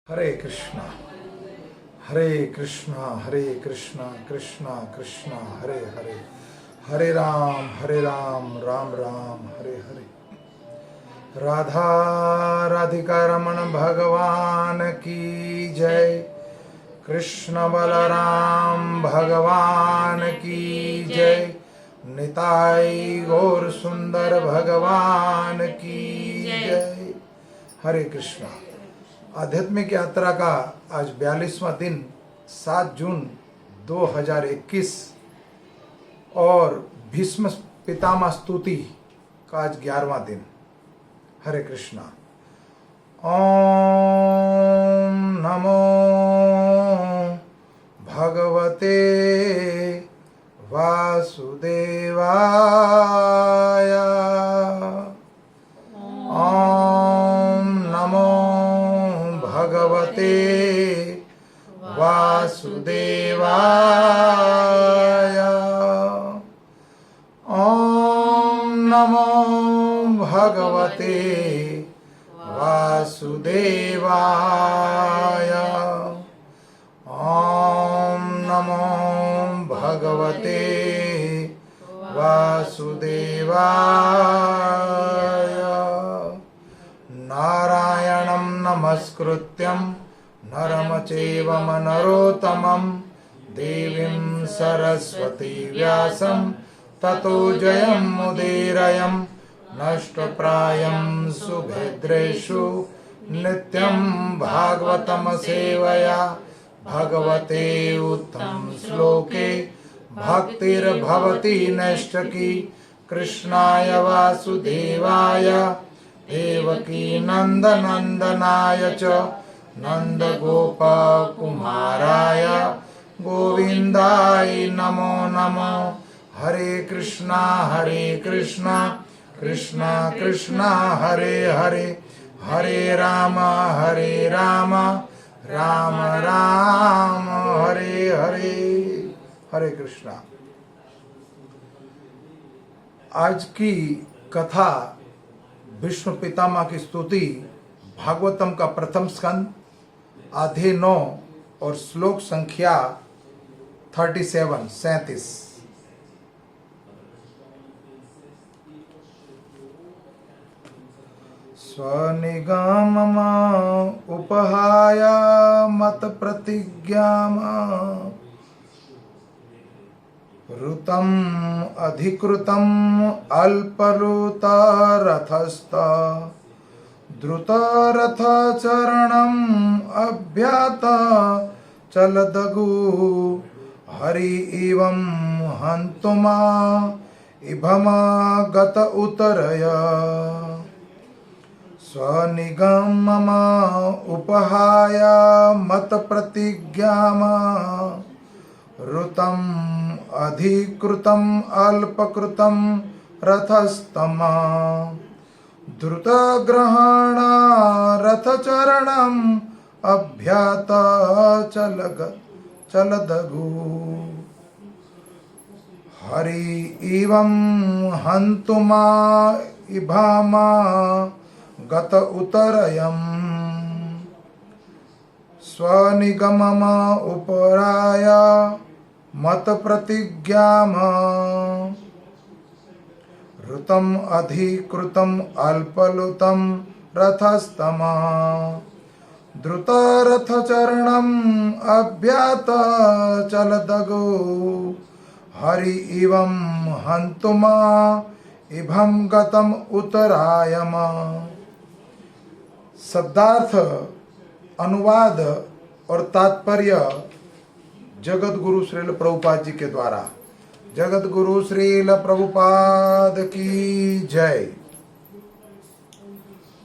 हरे कृष्णा हरे कृष्णा हरे कृष्णा कृष्णा कृष्णा हरे हरे, हरे राम राम राम हरे हरे। राधा राधिका रमण भगवान की जय, कृष्ण बलराम भगवान की जय, निताई गौर सुंदर भगवान की जय। हरे कृष्णा। आध्यात्मिक यात्रा का आज 42वां दिन 7 जून 2021 और भीष्म पितामह स्तुति का आज 11वां दिन। हरे कृष्णा। ओम नमो भगवते वासुदेवाय। ओम नमो भगवते वासुदेवाय। ओम नमो भगवते वासुदेवाय। ओम नमो भगवते वासुदेवाय। नारायणं नमस्कृत्यं नरं चैव नरोत्तमं देवीं सरस्वती व्यासं ततो जयमुदीरयं। नष्टप्रायं सुभद्रेषु नित्यं भागवतं सेवया भगवते उत्तम श्लोके भक्तिर्भवति नैष्ठकी। कृष्णाय वासुदेवाय देवकी नंदनंदनाय च नंदगोपकुमाराय गोविंदाय नमो नमो। हरे कृष्णा कृष्णा कृष्णा हरे हरे, हरे राम राम राम हरे हरे। हरे कृष्णा। आज की कथा भीष्म पितामह की स्तुति भागवतम का प्रथम स्कंद अध्याय 9 और श्लोक संख्या 37। स्वनिगममा उपहाय मत प्रतिज्ञाम ऋतम अधिकृतम अल्पलुतरथस्त द्रुतरथ चरणम अभ्यात चलदगु हरि इवं हन्तुमा इभमा गत उतरय। स्वनिगममा उपहाय मत प्रतिज्ञाम ऋतम अधिकृतम अल्पकृतम रथस्तमा द्रुतग्रहण रथचरणम अभ्यात चलदगु हरि इवं हन्तुमा इभामा गत उतरयम्। स्वनिगममा उपराय मत प्रतिज्ञाम ऋतम अधिकृतम अल्पलुतम रथस्तमा द्रुतरथ चरणम अभ्यात चलदगो हरि इवं हन्तुमा इभं गतम उत्तरायम। शब्दार्थ, अनुवाद और तात्पर्य जगत गुरु श्रील प्रभुपाद जी के द्वारा। जगत गुरु श्रील प्रभुपाद की जय।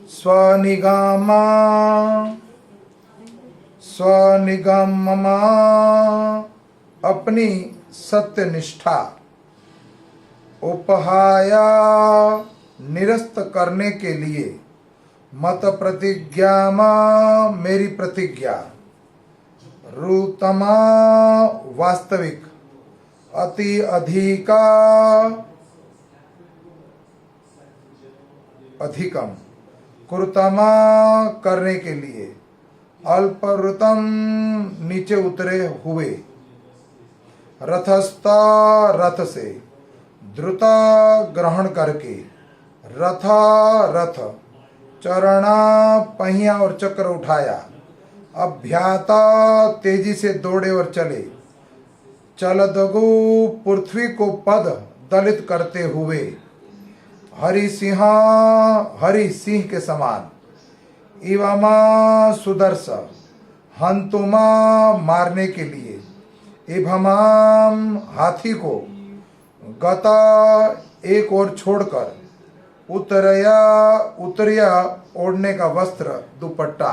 स्वनिगममा अपनी सत्य निष्ठा, उपहाया निरस्त करने के लिए, मत प्रतिज्ञामा मेरी प्रतिज्ञा, रुतमा वास्तविक, अति अधिका अधिकम, कृतमा करने के लिए, अल्पवृतम नीचे उतरे हुए, रथस्था रथ से, द्रुता ग्रहण करके, रथा रथ, चरणा पहिया और चक्र उठाया, अभ्याता तेजी से दौड़े और चले, चलदगु पृथ्वी को पद दलित करते हुए, हरि सिंह के समान, इवामा सुदर्श, हंतुमा मारने के लिए, इभमाम हाथी को, गता एक ओर छोड़कर, उतरिया ओढ़ने का वस्त्र दुपट्टा।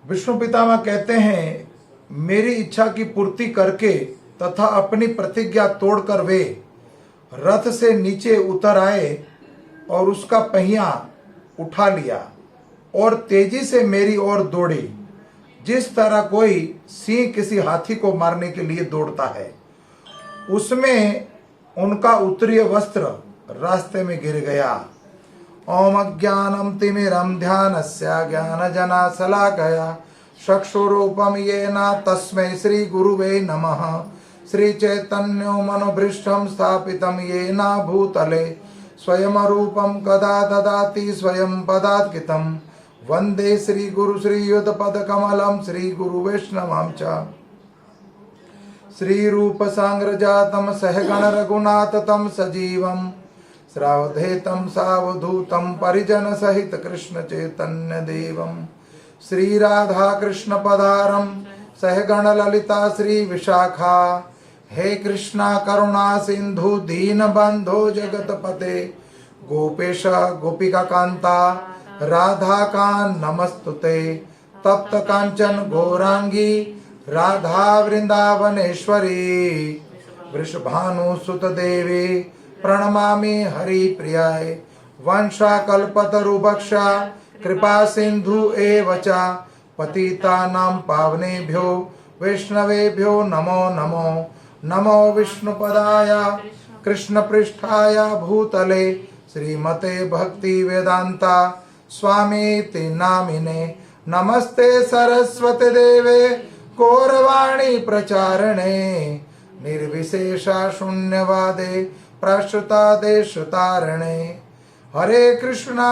विष्णु पितामह कहते हैं, मेरी इच्छा की पूर्ति करके तथा अपनी प्रतिज्ञा तोड़कर वे रथ से नीचे उतर आए और उसका पहिया उठा लिया और तेजी से मेरी ओर दौड़े, जिस तरह कोई सिंह किसी हाथी को मारने के लिए दौड़ता है। उसमें उनका उत्तरीय वस्त्र रास्ते में गिर गया। ओम अज्ञानम तिमिरम ध्यानस्य ज्ञानजनाशलाकया चक्षुरूपम येन तस्मै श्री गुरुवे नमः। श्री चैतन्यो मनोभृष्टं स्थापितं येन भूतले स्वयं रूपं कदा ददाति स्वयं पदात्कितं। वंदे श्री गुरु श्री युत पद कमलम श्री गुरु वैष्णवं च। श्री रूप सांग्रजातम सहगण रघुनाथ तम सजीवम श्रावधेतम सावधूतम परिजन सहित कृष्ण चैतन्य देवम। श्री राधा कृष्ण पदारम सहगण ललिता श्री विशाखा। हे कृष्णा करुणा सिंधु दीन बंधो जगत पते। गोपेश गोपिका कांता राधा का नमस्तुते। तप्त कांचन गौरांगी राधा वृंदावनेश्वरी। वृषभानु सुत देवी प्रणमामि हरि प्रियाय। वंशाकल्पतरुभक्षा कृपा सिंधु एव च। पतितानां पावनेभ्यो वैष्णवेभ्यो नमो नमो। नमो विष्णुपदाय कृष्ण पृष्ठाय भूतले श्रीमते भक्ति वेदांता स्वामी ते नामिने। नमस्ते सरस्वती देवे गौरवाणी प्रचारणे। निर्विशेषा शून्यवादे प्रश्रुता देशतारणे। हरे कृष्णा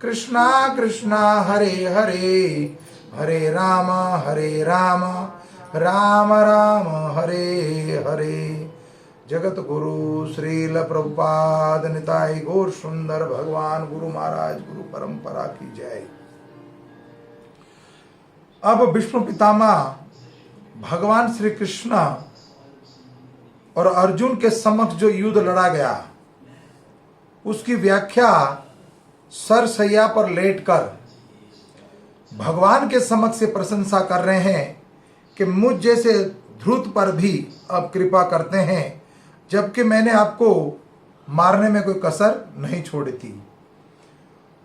कृष्णा कृष्णा हरे हरे। हरे राम राम राम हरे हरे। जगत गुरु श्रील प्रभुपाद निताई गौर सुंदर भगवान गुरु महाराज गुरु परंपरा की जय। अब विष्णु पितामह भगवान श्री कृष्ण और अर्जुन के समक्ष जो युद्ध लड़ा गया उसकी व्याख्या सरसैया पर लेटकर भगवान के समक्ष से प्रशंसा कर रहे हैं कि मुझ जैसे ध्रुत पर भी अब कृपा करते हैं, जबकि मैंने आपको मारने में कोई कसर नहीं छोड़ी थी।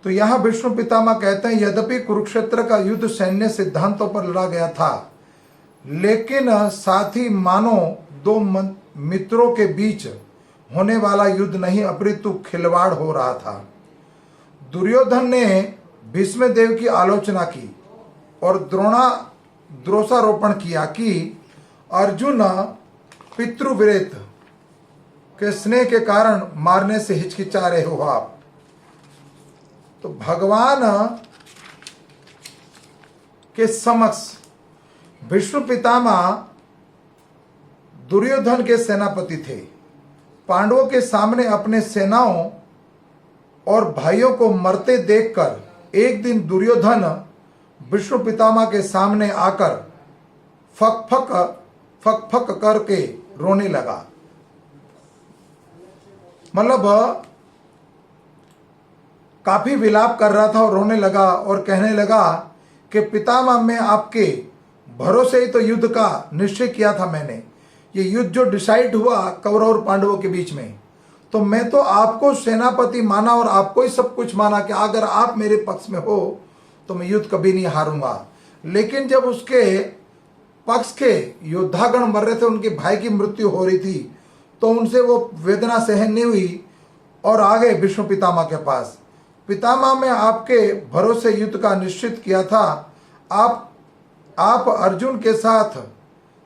तो यहां विष्णु पितामह कहते हैं, यद्यपि कुरुक्षेत्र का युद्ध सैन्य सिद्धांतों पर लड़ा गया था, लेकिन साथ ही मानो दो मित्रों के बीच होने वाला युद्ध नहीं अपितु खिलवाड़ हो रहा था। दुर्योधन ने भीष्म देव की आलोचना की और दोषारोपण किया कि अर्जुन पितृव्रेत के स्नेह के कारण मारने से हिचकिचा रहे हो आप। तो भगवान के समक्ष विष्णु पितामह दुर्योधन के सेनापति थे। पांडवों के सामने अपने सेनाओं और भाइयों को मरते देखकर एक दिन दुर्योधन विष्णु पितामह के सामने आकर फक फक करके रोने लगा। मतलब काफी विलाप कर रहा था और रोने लगा और कहने लगा कि पितामह, मैं आपके भरोसे ही तो युद्ध का निश्चय किया था। मैंने ये युद्ध जो डिसाइड हुआ कौरव और पांडवों के बीच में, तो मैं तो आपको सेनापति माना और आपको ही सब कुछ माना कि अगर आप मेरे पक्ष में हो तो मैं युद्ध कभी नहीं हारूंगा। लेकिन जब उसके पक्ष के योद्धागण मर रहे थे, उनके भाई की मृत्यु हो रही थी, तो उनसे वो वेदना सहन नहीं हुई और आ गए विष्णु पितामह के पास। पितामह में आपके भरोसे युद्ध का निश्चित किया था। आप अर्जुन के साथ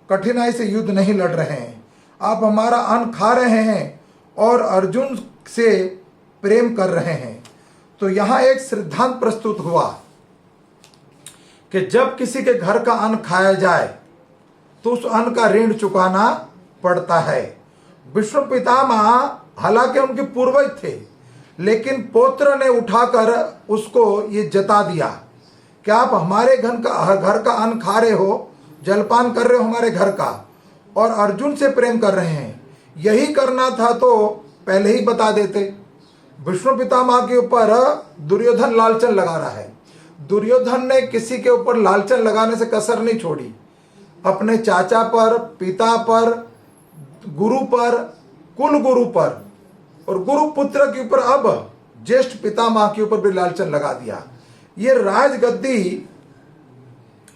कठिनाई से युद्ध नहीं लड़ रहे हैं, आप हमारा अन्न खा रहे हैं और अर्जुन से प्रेम कर रहे हैं। तो यहां एक सिद्धांत प्रस्तुत हुआ कि जब किसी के घर का अन्न खाया जाए तो उस अन्न का ऋण चुकाना पड़ता है। विष्णु पितामह हालांकि उनके पूर्वज थे, लेकिन पौत्र ने उठाकर उसको ये जता दिया कि आप हमारे घर का अन्न खा रहे हो, जलपान कर रहे हो हमारे घर का, और अर्जुन से प्रेम कर रहे हैं। यही करना था तो पहले ही बता देते। विष्णु पितामह के ऊपर दुर्योधन लालचन लगा रहा है। दुर्योधन ने किसी के ऊपर लालचन लगाने से कसर नहीं छोड़ी, अपने चाचा पर, पिता पर, गुरु पर, कुल गुरु पर और गुरु पुत्र के ऊपर, अब ज्येष्ठ पितामह के ऊपर भी लालचन लगा दिया। ये राजगद्दी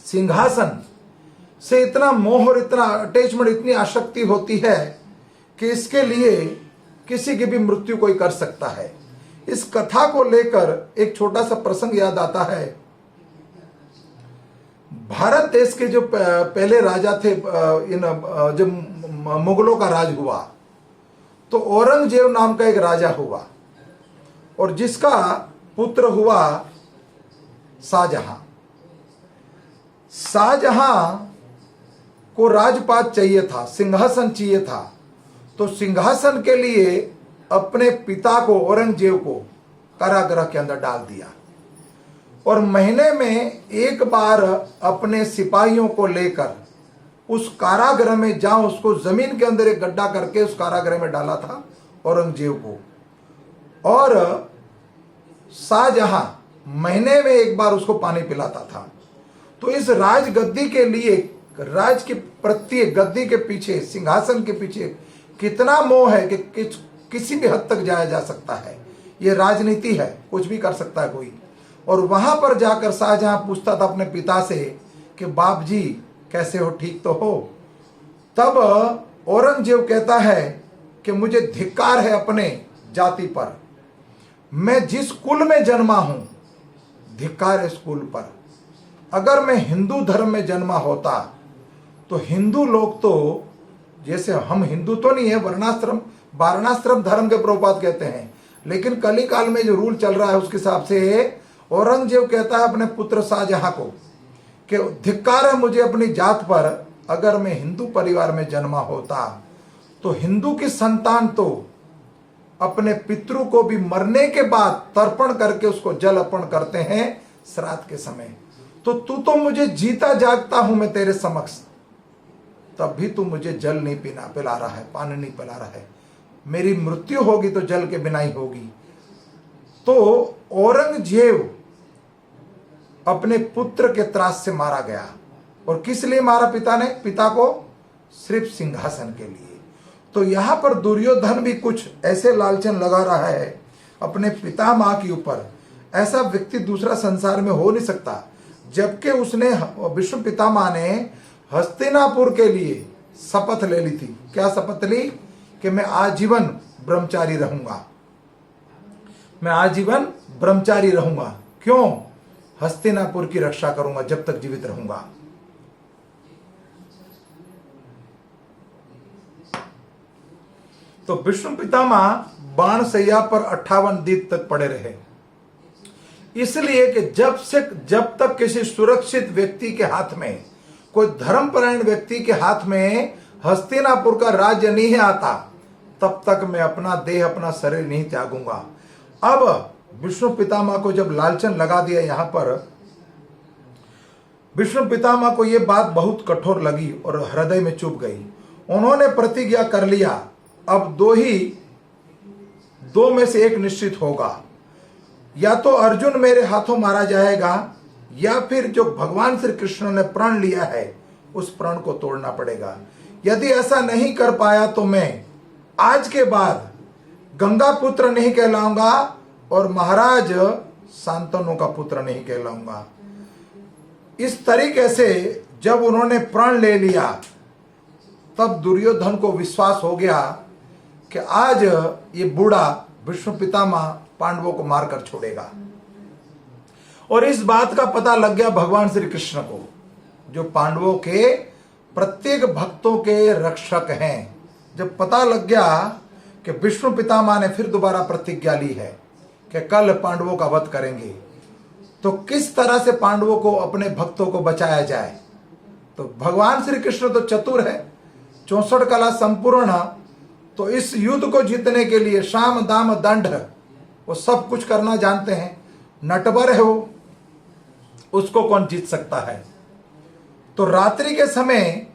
सिंहासन से इतना मोह और इतना अटैचमेंट, इतनी आसक्ति होती है कि इसके लिए किसी की भी मृत्यु कोई कर सकता है। इस कथा को लेकर एक छोटा सा प्रसंग याद आता है। भारत देश के जो पहले राजा थे, जब मुगलों का राज हुआ तो औरंगजेब नाम का एक राजा हुआ और जिसका पुत्र हुआ शाहजहां। शाहजहां को राजपाट चाहिए था, सिंहासन चाहिए था। तो सिंहासन के लिए अपने पिता को, औरंगजेब को कारागृह के अंदर डाल दिया और महीने में एक बार अपने सिपाहियों को लेकर उस कारागृह में जहां उसको जमीन के अंदर एक गड्ढा करके उस कारागृह में डाला था औरंगजेब को, और शाहजहां महीने में एक बार उसको पानी पिलाता था। तो इस राजगद्दी के लिए, राज के प्रत्येक गद्दी के पीछे, सिंहासन के पीछे कितना मोह है कि किसी भी हद तक जाया जा सकता है। ये राजनीति है, कुछ भी कर सकता है कोई। और वहां पर जाकर शाहजहां पूछता था अपने पिता से कि बाप जी कैसे हो, ठीक तो हो? तब औरंगजेब कहता है कि मुझे धिक्कार है अपने जाति पर, मैं जिस कुल में जन्मा हूं, धिक्कार है इस कुल पर। अगर मैं हिंदू धर्म में जन्मा होता तो हिंदू लोग तो, जैसे हम हिंदू तो नहीं है, वर्णाश्रम धर्म के प्रभुपाद कहते हैं, लेकिन कली काल में जो रूल चल रहा है उसके हिसाब से औरंगजेब कहता है अपने पुत्र शाहजहां को कि धिक्कार है मुझे अपनी जात पर, अगर मैं हिंदू परिवार में जन्मा होता तो हिंदू की संतान तो अपने पितरों को भी मरने के बाद तर्पण करके उसको जल अर्पण करते हैं श्राद्ध के समय। तो तू तो मुझे जीता जागता हूं मैं तेरे समक्ष, तब भी तू मुझे जल नहीं पिला रहा है, पानी नहीं पिला रहा है। मेरी मृत्यु होगी तो जल के बिना ही होगी। तो औरंगजेब अपने पुत्र के त्रास से मारा गया। और किस लिए मारा पिता ने? पिता को सिर्फ सिंहासन के लिए। तो यहां पर दुर्योधन भी कुछ ऐसे लालचन लगा रहा है अपने पितामह के ऊपर। ऐसा व्यक्ति दूसरा संसार में हो नहीं सकता, जबकि उसने, विष्णु पितामह ने हस्तिनापुर के लिए शपथ ले ली थी। क्या शपथ ली? कि मैं आजीवन ब्रह्मचारी रहूंगा, मैं आजीवन ब्रह्मचारी रहूंगा। क्यों? हस्तिनापुर की रक्षा करूंगा जब तक जीवित रहूंगा। तो विष्णु पितामह बाण सैया पर 58 दिन तक पड़े रहे, इसलिए कि जब तक किसी सुरक्षित व्यक्ति के हाथ में, कोई धर्मपरायण व्यक्ति के हाथ में हस्तिनापुर का राज्य नहीं आता, तब तक मैं अपना देह, अपना शरीर नहीं त्यागूंगा। अब विष्णु पितामह को जब लालचन लगा दिया, यहां पर विष्णु पितामह को यह बात बहुत कठोर लगी और हृदय में चुभ गई। उन्होंने प्रतिज्ञा कर लिया, अब दो में से एक निश्चित होगा, या तो अर्जुन मेरे हाथों मारा जाएगा, या फिर जो भगवान श्री कृष्ण ने प्रण लिया है उस प्रण को तोड़ना पड़ेगा। यदि ऐसा नहीं कर पाया तो मैं आज के बाद गंगा पुत्र नहीं कहलाऊंगा और महाराज शांतनु का पुत्र नहीं कहलाऊंगा। इस तरीके से जब उन्होंने प्रण ले लिया, तब दुर्योधन को विश्वास हो गया कि आज ये बूढ़ा विष्णु पितामह पांडवों को मारकर छोड़ेगा। और इस बात का पता लग गया भगवान श्री कृष्ण को, जो पांडवों के प्रत्येक भक्तों के रक्षक हैं। जब पता लग गया कि विष्णु पितामह ने फिर दोबारा प्रतिज्ञा ली है कि कल पांडवों का वध करेंगे, तो किस तरह से पांडवों को, अपने भक्तों को बचाया जाए। तो भगवान श्री कृष्ण तो चतुर है, 64 कला संपूर्ण, तो इस युद्ध को जीतने के लिए साम दाम दंड वो सब कुछ करना जानते हैं, नटवर है वो, उसको कौन जीत सकता है। तो रात्रि के समय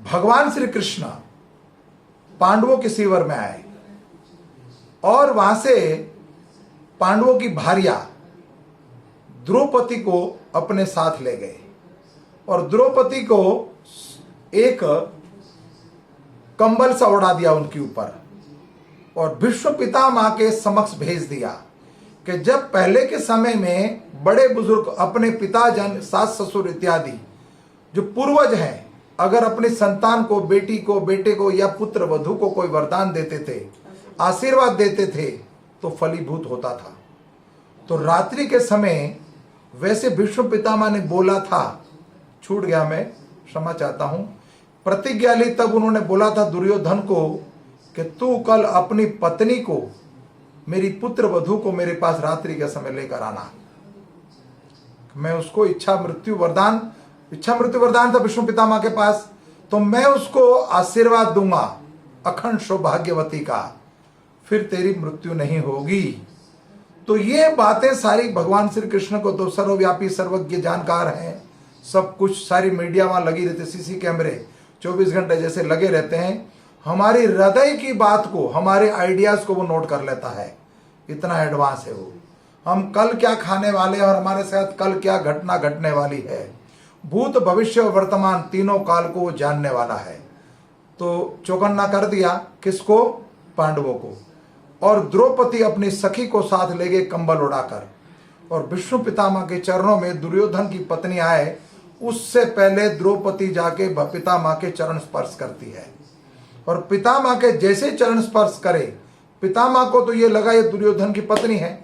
भगवान श्री कृष्ण पांडवों के शिविर में आए और वहां से पांडवों की भार्या द्रौपदी को अपने साथ ले गए और द्रौपदी को एक कंबल सा उड़ा दिया उनके ऊपर और भीष्म पितामह के समक्ष भेज दिया कि जब पहले के समय में बड़े बुजुर्ग अपने पिताजन, सास ससुर इत्यादि जो पूर्वज हैं, अगर अपनी संतान को, बेटी को, बेटे को या पुत्र वधू को कोई वरदान देते थे, आशीर्वाद देते थे, तो फलीभूत होता था। तो रात्रि के समय वैसे भीष्म पितामह ने बोला था, छूट गया, मैं क्षमा चाहता हूं, प्रतिज्ञा ली तब उन्होंने बोला था दुर्योधन को कि तू कल अपनी पत्नी को, मेरी पुत्र वधू को मेरे पास रात्रि के समय लेकर आना। मैं उसको इच्छा मृत्यु वरदान था विष्णु पितामह के पास, तो मैं उसको आशीर्वाद दूंगा अखंड सौभाग्यवती का, फिर तेरी मृत्यु नहीं होगी। तो ये बातें सारी भगवान श्री कृष्ण को तो सर्वव्यापी सर्वज्ञ जानकार हैं, सब कुछ सारी मीडिया वहां लगी रहती, सीसी कैमरे 24 घंटे जैसे लगे रहते हैं। हमारी हृदय की बात को, हमारे आइडियाज को वो नोट कर लेता है, इतना एडवांस है वो। हम कल क्या खाने वाले हैं और हमारे साथ कल क्या घटना घटने वाली है, भूत भविष्य वर्तमान तीनों काल को वो जानने वाला है। तो चौकन्ना कर दिया किसको? पांडवों को। और द्रौपदी अपनी सखी को साथ ले गए कंबल उड़ाकर, और विष्णु पितामह के चरणों में दुर्योधन की पत्नी आए उससे पहले द्रौपदी जाके पितामह के चरण स्पर्श करती है, और पितामह के जैसे चरण स्पर्श करे, पितामह को तो ये लगा ये दुर्योधन की पत्नी है,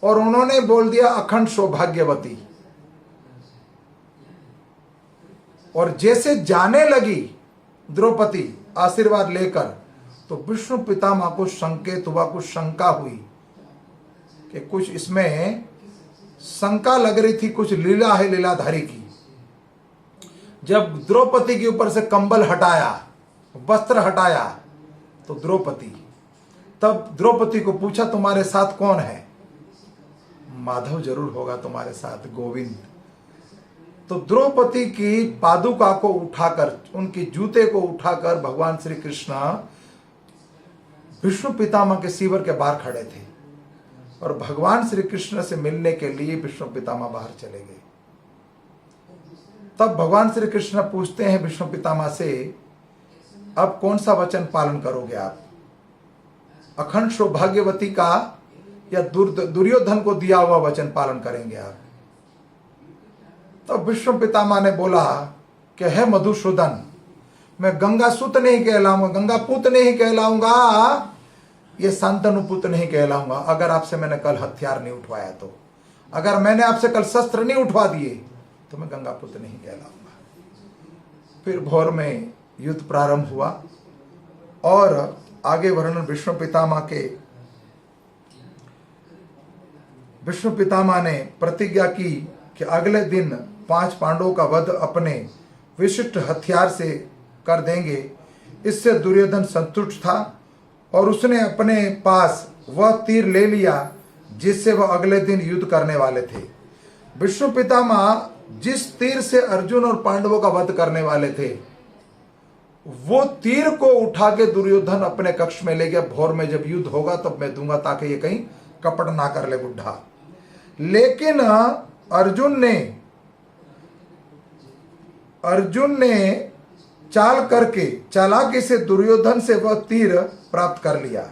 और उन्होंने बोल दिया अखंड सौभाग्यवती। और जैसे जाने लगी द्रौपदी आशीर्वाद लेकर, तो विष्णु पितामह को संकेत हुआ, कुछ शंका हुई कि कुछ इसमें शंका लग रही थी, कुछ लीला है लीलाधारी की। जब द्रौपदी के ऊपर से कंबल हटाया, वस्त्र हटाया, तो तब द्रौपदी को पूछा तुम्हारे साथ कौन है? माधव जरूर होगा तुम्हारे साथ, गोविंद। तो द्रौपदी की पादुका को उठाकर, उनकी जूते को उठाकर भगवान श्री कृष्ण विष्णु पितामह के शिविर के बाहर खड़े थे, और भगवान श्री कृष्ण से मिलने के लिए विष्णु पितामह बाहर चले गए। तब भगवान श्री कृष्ण पूछते हैं विष्णु पितामह से, अब कौन सा वचन पालन करोगे आप? अखंड सौभाग्यवती का या दुर्योधन को दिया हुआ वचन पालन करेंगे आप? तब विष्णु पितामह ने बोला कि है मधुसूदन, मैं गंगा सुत नहीं कहलाऊंगा, गंगा पुत नहीं कहलाऊंगा, ये शांतनु पुत नहीं कहलाऊंगा, अगर आपसे मैंने कल हथियार नहीं उठवाया तो, अगर मैंने आपसे कल शस्त्र नहीं उठवा दिए तो मैं गंगा पुत नहीं कहलाऊंगा। फिर भोर में युद्ध प्रारंभ हुआ, और आगे वर्णन विष्णु पितामह ने प्रतिज्ञा की कि अगले दिन 5 पांडवों का वध अपने विशिष्ट हथियार से कर देंगे। इससे दुर्योधन संतुष्ट था, और उसने अपने पास वह तीर ले लिया जिससे वह अगले दिन युद्ध करने वाले थे। विष्णु पितामह जिस तीर से अर्जुन और पांडवों का वध करने वाले थे, वो तीर को उठा के दुर्योधन अपने कक्ष में ले गया। भोर में जब युद्ध होगा तब मैं दूंगा, ताकि ये कहीं कपट ना कर ले बुढ़ा। लेकिन अर्जुन ने चाल करके, चालाकी से दुर्योधन से वह तीर प्राप्त कर लिया,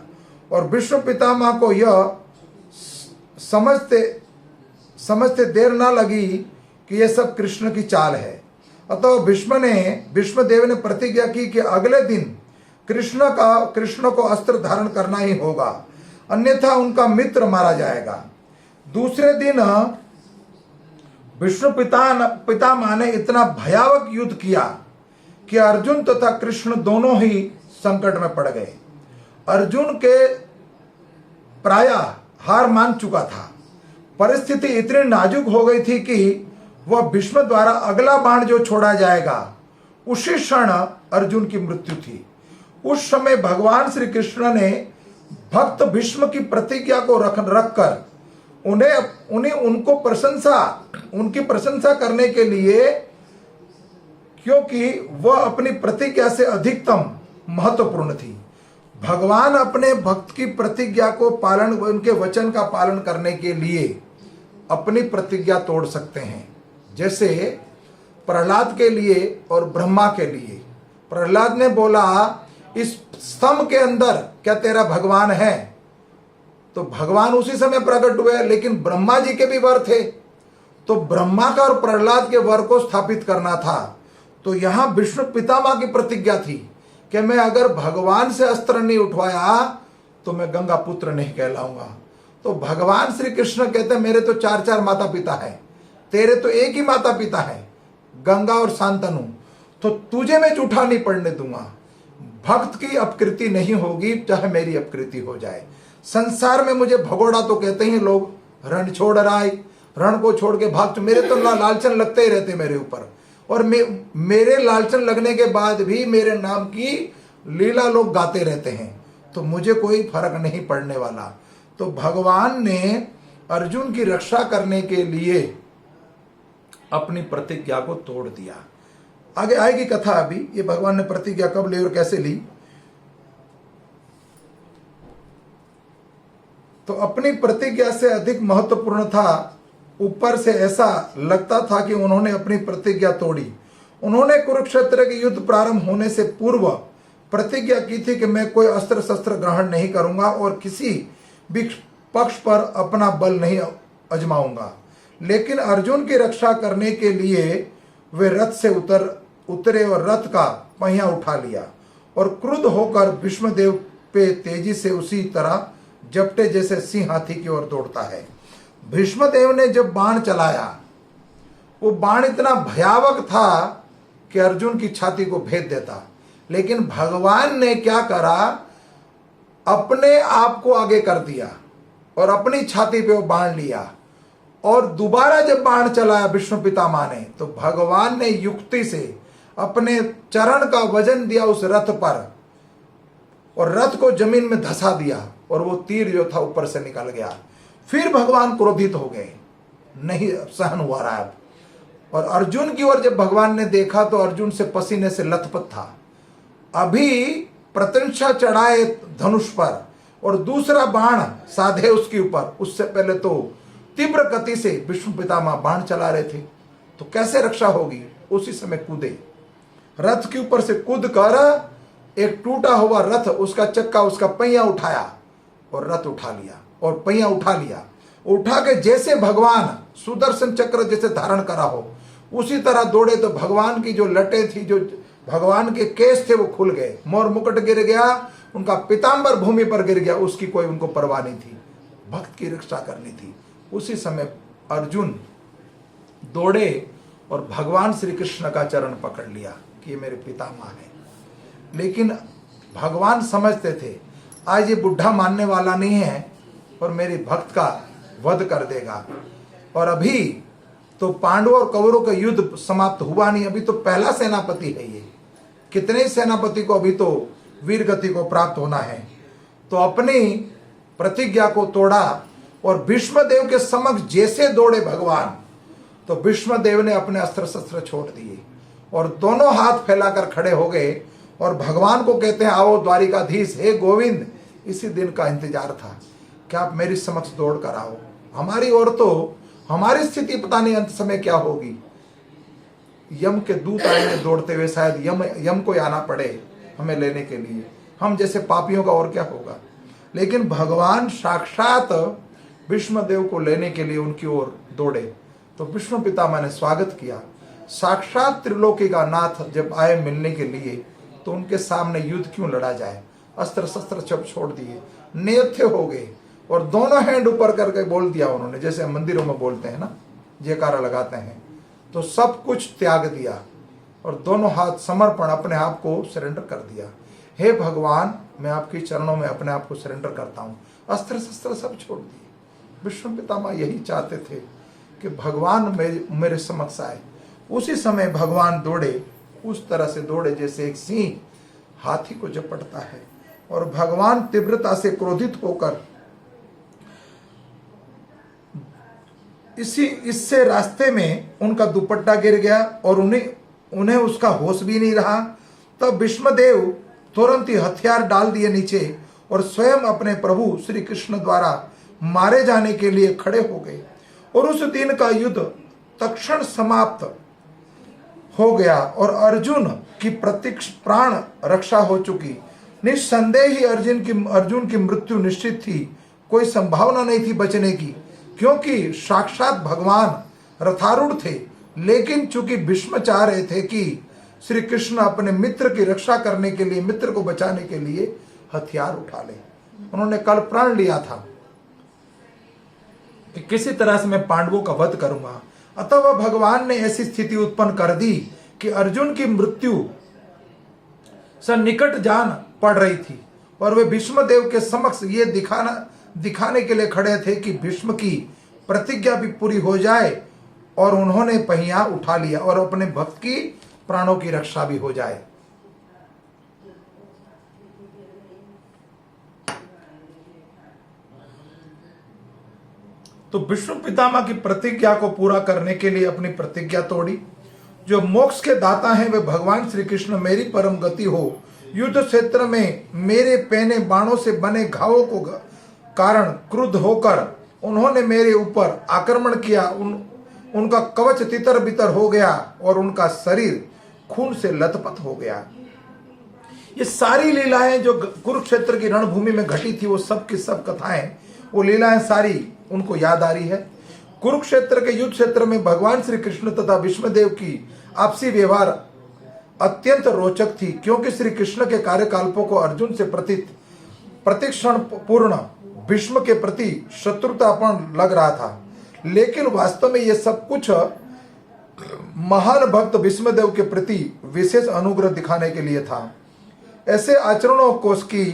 और विष्णु पितामह को यह समझते देर ना लगी कि यह सब कृष्ण की चाल है। अतः भीष्मदेव ने प्रतिज्ञा की कि अगले दिन कृष्ण को अस्त्र धारण करना ही होगा, अन्यथा उनका मित्र मारा जाएगा। दूसरे दिन विष्णु पितामह ने इतना भयावह युद्ध किया कि अर्जुन तथा कृष्ण दोनों ही संकट में पड़ गए। अर्जुन के प्रायः हार मान चुका था। परिस्थिति इतनी नाजुक हो गई थी कि वह भीष्म द्वारा अगला बाण जो छोड़ा जाएगा उसी क्षण अर्जुन की मृत्यु थी। उस समय भगवान श्री कृष्ण ने भक्त भीष्म की प्रतिज्ञा को रखकर उनकी प्रशंसा करने के लिए, क्योंकि वह अपनी प्रतिज्ञा से अधिकतम महत्वपूर्ण थी। भगवान अपने भक्त की प्रतिज्ञा को उनके वचन का पालन करने के लिए अपनी प्रतिज्ञा तोड़ सकते हैं। जैसे प्रहलाद के लिए और ब्रह्मा के लिए। प्रहलाद ने बोला, इस स्तंभ के अंदर क्या तेरा भगवान है? तो भगवान उसी समय प्रकट हुए, लेकिन ब्रह्मा जी के भी वर थे, तो ब्रह्मा का और प्रहलाद के वर को स्थापित करना था। तो यहां विष्णु पितामह की प्रतिज्ञा थी कि मैं अगर भगवान से अस्त्र नहीं उठवाया तो मैं गंगा पुत्र नहीं कहलाऊंगा। तो भगवान श्री कृष्ण कहते हैं, मेरे तो 4 माता पिता हैं, तेरे तो एक ही माता पिता है, गंगा और शांतनु, तो तुझे मैं जूठा नहीं पड़ने दूंगा। भक्त की अपकृति नहीं होगी, चाहे मेरी अपकृति हो जाए। संसार में मुझे भगोड़ा तो कहते ही लोग, रण छोड़ राय, रण को छोड़ के भाग। मेरे तो लालचन लगते ही रहते मेरे ऊपर, और मेरे लालचन लगने के बाद भी मेरे नाम की लीला लोग गाते रहते हैं, तो मुझे कोई फर्क नहीं पड़ने वाला। तो भगवान ने अर्जुन की रक्षा करने के लिए अपनी प्रतिज्ञा को तोड़ दिया। आगे आएगी कथा। अभी ये भगवान ने प्रतिज्ञा कब ली और कैसे ली। तो अपनी प्रतिज्ञा से अधिक महत्वपूर्ण था। ऊपर से ऐसा लगता था कि उन्होंने अपनी प्रतिज्ञा तोड़ी। उन्होंने कुरुक्षेत्र के युद्ध प्रारंभ होने से पूर्व प्रतिज्ञा की थी कि मैं कोई अस्त्र शस्त्र ग्रहण नहीं करूंगा और किसी भी पक्ष पर अपना बल नहीं आजमाऊंगा। लेकिन अर्जुन की रक्षा करने के लिए वे रथ से उतरे और रथ का पहिया उठा लिया और क्रुद्ध होकर भीष्मदेव पे तेजी से उसी तरह जपटे जैसे सिंह हाथी की ओर दौड़ता है। भीष्मदेव ने जब बाण चलाया, वो बाण इतना भयावह था कि अर्जुन की छाती को भेद देता। लेकिन भगवान ने क्या करा, अपने आप को आगे कर दिया और अपनी छाती पे वो बाण लिया। और दोबारा जब बाण चलाया विष्णु पितामह ने, तो भगवान ने युक्ति से अपने चरण का वजन दिया उस रथ पर और रथ को जमीन में धसा दिया और वो तीर जो था ऊपर से निकल गया। फिर भगवान क्रोधित हो गए, नहीं सहन हुआ रहा अब। और अर्जुन की ओर जब भगवान ने देखा तो अर्जुन से पसीने से लथपथ था। अभी प्रत्यंशा चढ़ाए धनुष पर और दूसरा बाण साधे उसके ऊपर, उससे पहले तो तीव्र गति से विष्णु पितामह बाण चला रहे थे। तो कैसे रक्षा होगी? उसी समय कूदे, रथ के ऊपर से कूद कर एक टूटा हुआ रथ, उसका चक्का, उसका पहिया उठाया और रथ उठा लिया और पहिया उठा लिया। उठा के जैसे भगवान सुदर्शन चक्र जैसे धारण करा हो उसी तरह दौड़े। तो भगवान की जो लटे थी, जो भगवान के केस थे, वो खुल गए, मोर मुकुट गिर गया, उनका पीतांबर भूमि पर गिर गया। उसकी कोई उनको परवाह नहीं थी, भक्त की रक्षा करनी थी। उसी समय अर्जुन दौड़े और भगवान श्री कृष्ण का चरण पकड़ लिया कि ये मेरे पितामह है। लेकिन भगवान समझते थे आज ये बुढ़ा मानने वाला नहीं है और मेरे भक्त का वध कर देगा। और अभी तो पांडवों और कौरवों का युद्ध समाप्त हुआ नहीं, अभी तो पहला सेनापति है ये। कितने सेनापति को अभी तो वीर गति को प्राप्त होना है। तो अपनी प्रतिज्ञा को तोड़ा और भीष्मदेव के समक्ष जैसे दौड़े भगवान, तो भीष्मदेव ने अपने अस्त्र शस्त्र छोड़ दिए और दोनों हाथ फैलाकर खड़े हो गए और भगवान को कहते हैं, आओ द्वारिकाधीश, हे गोविंद, इसी दिन का इंतजार था कि आप मेरी समक्ष दौड़ कर आओ। हमारी ओर तो हमारी स्थिति पता नहीं अंत समय क्या होगी। यम के दूत आएंगे दौड़ते हुए, शायद यम को आना पड़े हमें लेने के लिए। हम जैसे पापियों का और क्या होगा। लेकिन भगवान साक्षात विष्णुदेव को लेने के लिए उनकी ओर दौड़े। तो विष्णु पितामह ने स्वागत किया। साक्षात त्रिलोकी का नाथ जब आए मिलने के लिए, तो उनके सामने युद्ध क्यों लड़ा जाए। अस्त्र शस्त्र सब छोड़ दिए, नेत्य हो गए। और दोनों हैंड ऊपर करके बोल दिया उन्होंने, जैसे मंदिरों में बोलते हैं ना, जयकारा लगाते हैं। तो सब कुछ त्याग दिया और दोनों हाथ समर्पण, अपने आप को सरेंडर कर दिया। हे भगवान, मैं आपके चरणों में अपने आप को सरेंडर करता हूँ। अस्त्र शस्त्र सब छोड़ दिए। विष्णु पितामह यही चाहते थे कि भगवान मेरे समक्ष आए। उसी समय भगवान दौड़े, उस तरह से दौड़े जैसे एक सिंह हाथी को झपटता है। और भगवान तीव्रता से क्रोधित होकर इससे रास्ते में उनका दुपट्टा गिर गया और उन्हें उसका होश भी नहीं रहा। तब भीष्मदेव तुरंत ही हथियार डाल दिए नीचे और स्वयं अपने प्रभु श्री कृष्ण द्वारा मारे जाने के लिए खड़े हो गए। और उस दिन का युद्ध तत्क्षण समाप्त हो गया और अर्जुन की प्रत्यक्ष प्राण रक्षा हो चुकी। निस्संदेह ही अर्जुन की मृत्यु निश्चित थी। कोई संभावना नहीं थी बचने की, क्योंकि साक्षात भगवान रथारूढ़ थे। लेकिन चूंकि भीष्म चाह रहे थे कि श्री कृष्ण अपने मित्र की रक्षा करने के लिए, मित्र को बचाने के लिए हथियार उठा ले। उन्होंने कल प्रण लिया था कि किसी तरह से मैं पांडवों का वध करूंगा। अतः वह भगवान ने ऐसी स्थिति उत्पन्न कर दी कि अर्जुन की मृत्यु सन्निकट जान पड़ रही थी और वे भीष्मदेव के समक्ष ये दिखाने के लिए खड़े थे कि भीष्म की प्रतिज्ञा भी पूरी हो जाए और उन्होंने पहिया उठा लिया और अपने भक्त की प्राणों की रक्षा भी हो जाए। तो विष्णु पितामह की प्रतिज्ञा को पूरा करने के लिए अपनी प्रतिज्ञा तोड़ी। जो मोक्ष के दाता हैं वे भगवान श्री कृष्ण मेरी परम गति हो। युद्ध क्षेत्र में मेरे पहने बाणों से बने घावों को कारण क्रुद्ध होकर उन्होंने मेरे ऊपर आक्रमण किया। उनका कवच तितर बितर हो गया और उनका शरीर खून से लथपथ हो गया। ये सारी लीलाएं जो कुरुक्षेत्र की रणभूमि में घटी थी, वो सब की सब कथाएं, वो लीलाएं सारी उनको याद आ रही है। कुरुक्षेत्र के युद्ध क्षेत्र में भगवान श्री कृष्ण तथा भीष्मदेव की आपसी व्यवहार अत्यंत रोचक थी, क्योंकि श्री कृष्ण के कार्यकल्पों को अर्जुन से प्रतिक्षण पूर्ण भीष्म के प्रति शत्रुतापूर्ण लग रहा था। लेकिन वास्तव में यह सब कुछ महान भक्त भीष्मदेव के प्रति विशेष अनुग्रह दिखाने के लिए था। ऐसे आचरणों को की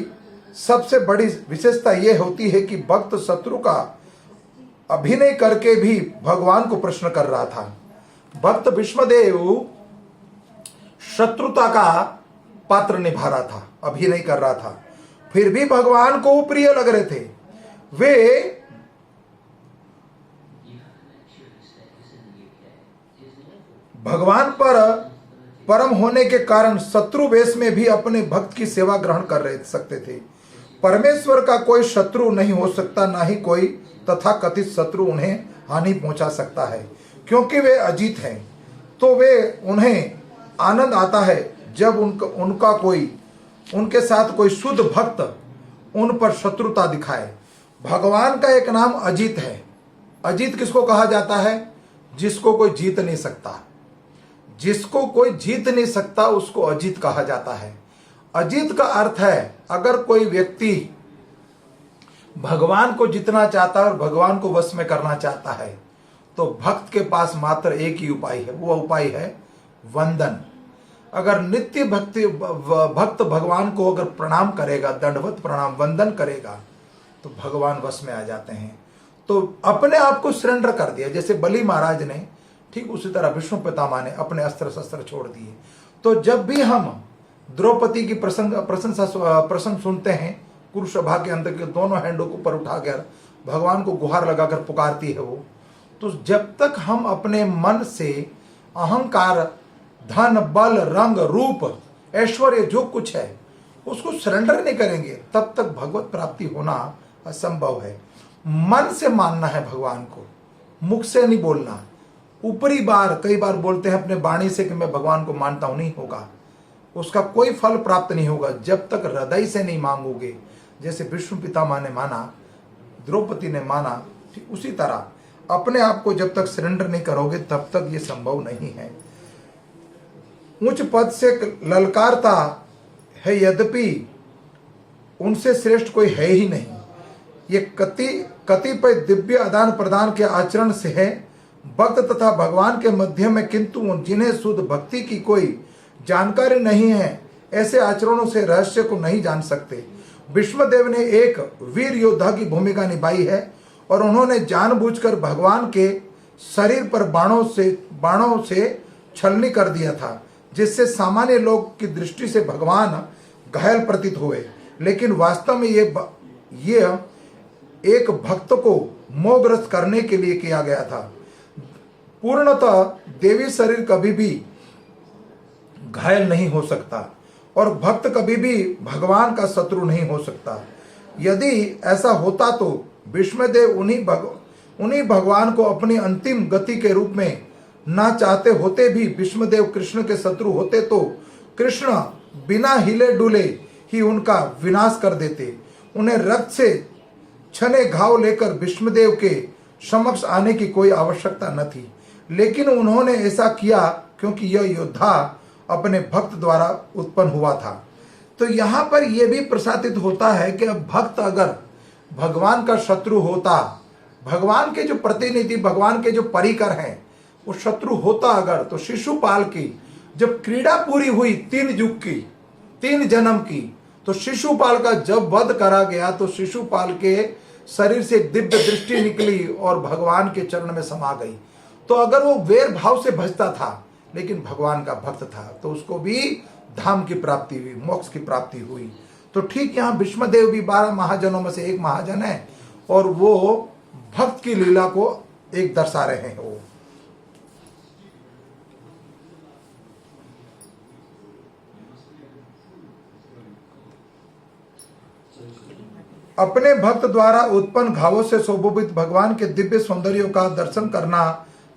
सबसे बड़ी विशेषता यह होती है कि भक्त शत्रु का अभिनय करके भी भगवान को प्रश्न कर रहा था। भक्त भीष्मदेव शत्रुता का पात्र निभा रहा था, अभिनय कर रहा था, फिर भी भगवान को प्रिय लग रहे थे। वे भगवान पर परम होने के कारण शत्रु वेश में भी अपने भक्त की सेवा ग्रहण कर रह सकते थे। परमेश्वर का कोई शत्रु नहीं हो सकता, ना ही कोई तथा कथित शत्रु उन्हें हानि पहुंचा सकता है, क्योंकि वे अजीत हैं। तो वे उन्हें आनंद आता है जब उनके साथ कोई शुद्ध भक्त उन पर शत्रुता दिखाए। भगवान का एक नाम अजीत है। अजीत किसको कहा जाता है? जिसको कोई जीत नहीं सकता। जिसको कोई जीत नहीं सकता उसको अजीत कहा जाता है। अजीत का अर्थ है, अगर कोई व्यक्ति भगवान को जीतना चाहता है और भगवान को वश में करना चाहता है, तो भक्त के पास मात्र एक ही उपाय है, वो उपाय है वंदन। अगर नित्य भक्त भगवान को अगर प्रणाम करेगा, दंडवत प्रणाम वंदन करेगा, तो भगवान वश में आ जाते हैं। तो अपने आप को सरेंडर कर दिया, जैसे बलि महाराज ने, ठीक उसी तरह विष्णु पितामह ने अपने अस्त्र शस्त्र छोड़ दिए। तो जब भी हम द्रौपदी की प्रसंग सुनते हैं, कुरुसभा के अंदर के दोनों हैंडों को ऊपर उठाकर भगवान को गुहार लगाकर पुकारती है वो, तो जब तक हम अपने मन से अहंकार, धन, बल, रंग, रूप, ऐश्वर्य जो कुछ है उसको सरेंडर नहीं करेंगे, तब तक भगवत प्राप्ति होना असंभव है। मन से मानना है भगवान को, मुख से नहीं बोलना। ऊपरी बार कई बार बोलते हैं अपने वाणी से कि मैं भगवान को मानता हूं, नहीं होगा, उसका कोई फल प्राप्त नहीं होगा जब तक हृदय से नहीं मांगोगे। जैसे विष्णु पितामह ने माना, द्रौपदी ने माना, ठीक उसी तरह अपने आप को जब तक सरेंडर नहीं करोगे तब तक ये संभव नहीं है। उच्च पद से ललकारता है, यद्यपि उनसे श्रेष्ठ कोई है ही नहीं। ये कतिपय दिव्य आदान प्रदान के आचरण से है भक्त तथा भगवान के मध्य में, किंतु जिन्हें शुद्ध भक्ति की कोई जानकारी नहीं है ऐसे आचरणों से रहस्य को नहीं जान सकते। विष्णुदेव ने एक वीर योद्धा की भूमिका निभाई है और उन्होंने जानबूझकर भगवान के शरीर पर बाणों से छलनी कर दिया था, जिससे सामान्य लोग की दृष्टि से भगवान घायल प्रतीत हुए, लेकिन वास्तव में ये एक भक्त को मोहग्रस्त करने के लिए किया गया था। पूर्णतः देवी शरीर कभी भी घायल नहीं हो सकता और भक्त कभी भी भगवान का शत्रु नहीं हो सकता। यदि ऐसा होता तो विष्णुदेव उन्हीं भगवान को अपनी अंतिम गति के रूप में ना चाहते होते भी विष्णुदेव कृष्ण के शत्रु होते तो कृष्ण बिना हिले डुले ही उनका विनाश कर देते। उन्हें रक्त से छने घाव लेकर विष्णुदेव के समक्ष आने की कोई आवश्यकता न थी, लेकिन उन्होंने ऐसा किया क्योंकि यह योद्धा अपने भक्त द्वारा उत्पन्न हुआ था। तो यहाँ पर यह भी प्रसादित होता है कि भक्त अगर भगवान का शत्रु होता, भगवान के जो प्रतिनिधि, भगवान के जो परिकर हैं, वो शत्रु होता अगर, तो शिशुपाल की जब क्रीड़ा पूरी हुई 3 युग की, 3 जन्म की, तो शिशुपाल का जब वध करा गया तो शिशुपाल के शरीर से दिव्य दृष्टि निकली और भगवान के चरण में समा गई। तो अगर वो वैर भाव से भजता था लेकिन भगवान का भक्त था तो उसको भी धाम की प्राप्ति हुई, मोक्ष की प्राप्ति हुई। तो ठीक यहाँ विष्णुदेव भी 12 महाजनों में से एक महाजन है और वो भक्त की लीला को एक दर्शा रहे हैं। वो अपने भक्त द्वारा उत्पन्न घावों से शोभित भगवान के दिव्य सौंदर्यों का दर्शन करना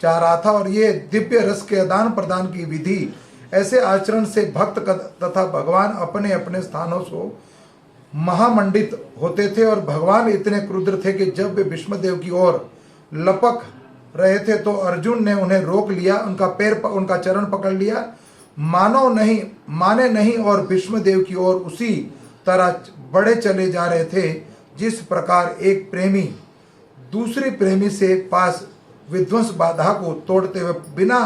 चाह रहा था और ये दिव्य रस के आदान प्रदान की विधि, ऐसे आचरण से भक्त तथा भगवान अपने अपने स्थानों से महामंडित होते थे। और भगवान इतने क्रुद्ध थे कि जब वे विष्णुदेव की ओर लपक रहे थे तो अर्जुन ने उन्हें रोक लिया, उनका चरण पकड़ लिया, माने नहीं और विष्णुदेव की ओर उसी तरह बढ़े चले जा रहे थे जिस प्रकार एक प्रेमी दूसरी प्रेमी से पास विध्वंस बाधा को तोड़ते हुए बिना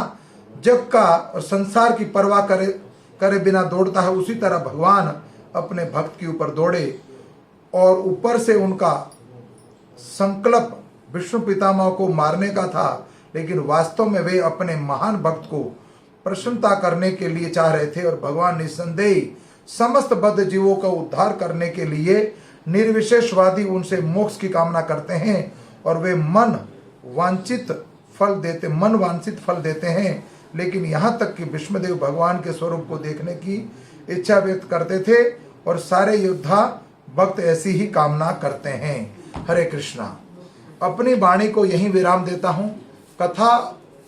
जग का और संसार की परवाह करे बिना दौड़ता है, उसी तरह भगवान अपने भक्त के ऊपर दौड़े। और ऊपर से उनका संकल्प विष्णु पितामह को मारने का था, लेकिन वास्तव में वे अपने महान भक्त को प्रसन्नता करने के लिए चाह रहे थे। और भगवान निस्संदेह समस्त बद्ध जीवों का उद्धार करने के लिए निर्विशेषवादी उनसे मोक्ष की कामना करते हैं और वे मन वांछित फल देते हैं। लेकिन यहाँ तक कि विष्णुदेव भगवान के स्वरूप को देखने की इच्छा व्यक्त करते थे और सारे योद्धा भक्त ऐसी ही कामना करते हैं। हरे कृष्णा। अपनी वाणी को यहीं विराम देता हूँ। कथा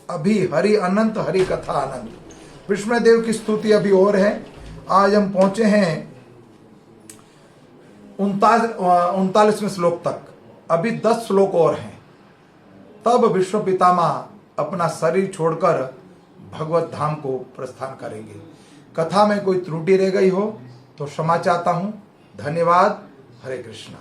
अभी हरि अनंत, हरि कथा अनंत। विष्णुदेव की स्तुति अभी और है। आज हम पहुंचे हैं 39वें श्लोक तक, अभी 10 श्लोक और हैं। तब विष्णु पितामह अपना शरीर छोड़कर भगवत धाम को प्रस्थान करेंगे। कथा में कोई त्रुटि रह गई हो तो क्षमा चाहता हूं। धन्यवाद। हरे कृष्णा।